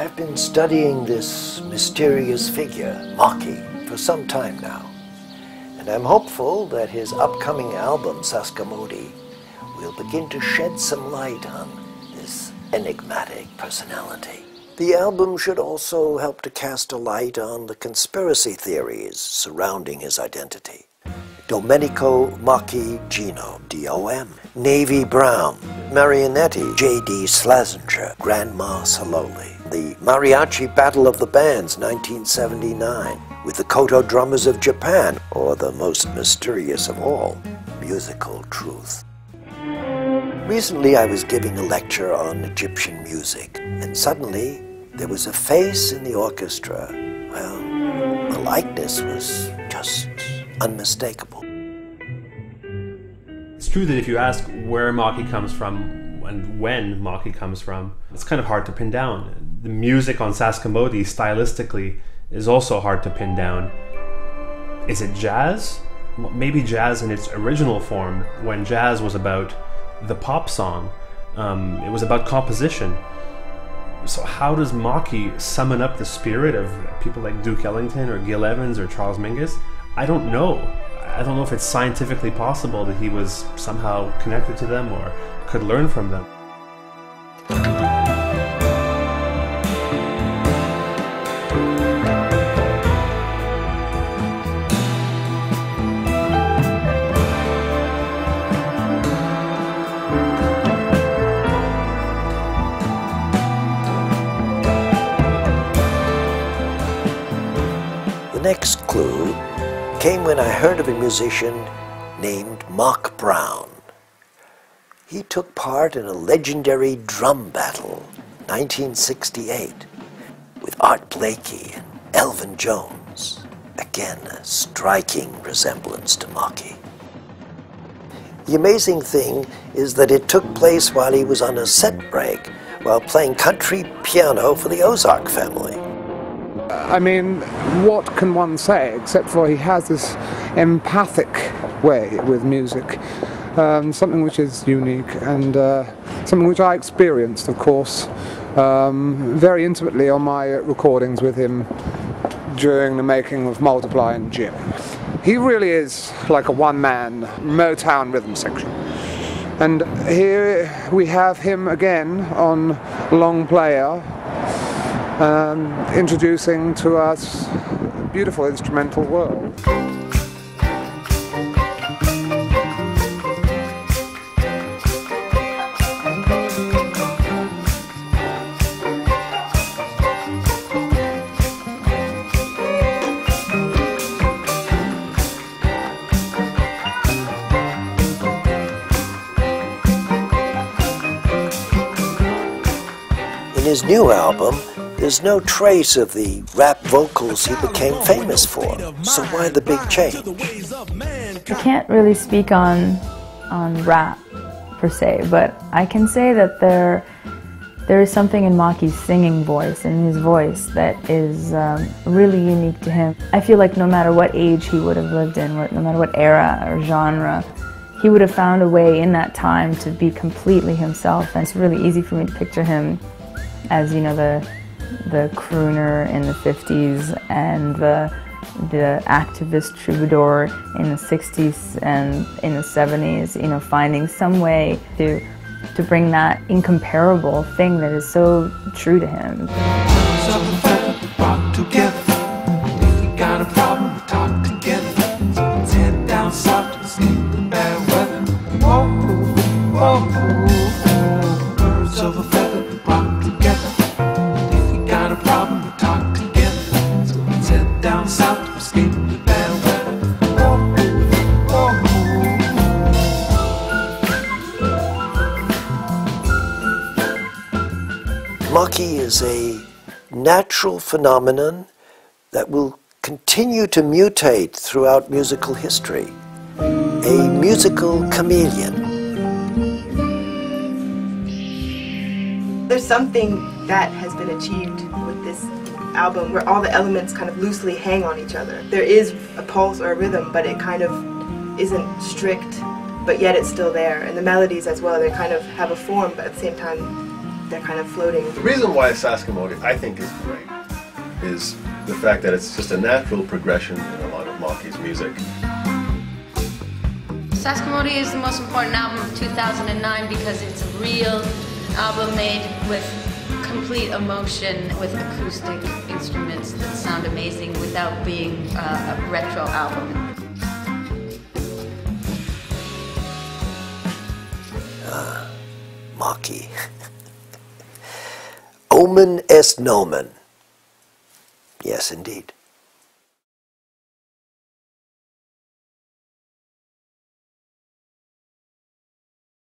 I've been studying this mysterious figure, Mocky, for some time now, and I'm hopeful that his upcoming album, Saskamodie, will begin to shed some light on this enigmatic personality. The album should also help to cast a light on the conspiracy theories surrounding his identity. Domenico Mocky Gino, D.O.M., Navy Brown, Marionetti, J.D. Slazenger, Grandma Saloli, the Mariachi Battle of the Bands, 1979, with the Koto Drummers of Japan, or the most mysterious of all, Musical Truth. Recently I was giving a lecture on Egyptian music, and suddenly there was a face in the orchestra. Well, the likeness was just unmistakable. It's true that if you ask where Mocky comes from and when Mocky comes from, it's kind of hard to pin down. The music on Saskamodie, stylistically, is also hard to pin down. Is it jazz? Maybe jazz in its original form, when jazz was about the pop song. It was about composition. So how does Mocky summon up the spirit of people like Duke Ellington or Gil Evans or Charles Mingus? I don't know. I don't know if it's scientifically possible that he was somehow connected to them or could learn from them. The next clue came when I heard of a musician named Mock Brown. He took part in a legendary drum battle, 1968, with Art Blakey and Elvin Jones. Again, a striking resemblance to Mocky. The amazing thing is that it took place while he was on a set break, while playing country piano for the Ozark family. I mean, what can one say except for he has this empathic way with music, something which is unique and something which I experienced, of course, very intimately on my recordings with him during the making of Multiply and Jim. He really is like a one-man Motown rhythm section. And here we have him again on long player, introducing to us a beautiful instrumental world. In his new album, there's no trace of the rap vocals he became famous for, so why the big change? I can't really speak on rap per se, but I can say that there is something in Mocky's singing voice and his voice that is really unique to him. I feel like no matter what age he would have lived in, no matter what era or genre, he would have found a way in that time to be completely himself, and it's really easy for me to picture him as, you know, the crooner in the 50s and the activist troubadour in the 60s and in the 70s, you know, finding some way to bring that incomparable thing that is so true to him. Mocky is a natural phenomenon that will continue to mutate throughout musical history. A musical chameleon. There's something that has been achieved with this album where all the elements kind of loosely hang on each other. There is a pulse or a rhythm, but it kind of isn't strict, but yet it's still there. And the melodies as well, they kind of have a form, but at the same time they're kind of floating. The reason why Saskamodie, I think, is great is the fact that it's just a natural progression in a lot of Mocky's music. Saskamodie is the most important album of 2009 because it's a real album made with complete emotion, with acoustic instruments that sound amazing without being a retro album. Mocky. Omen est nomen. Yes, indeed.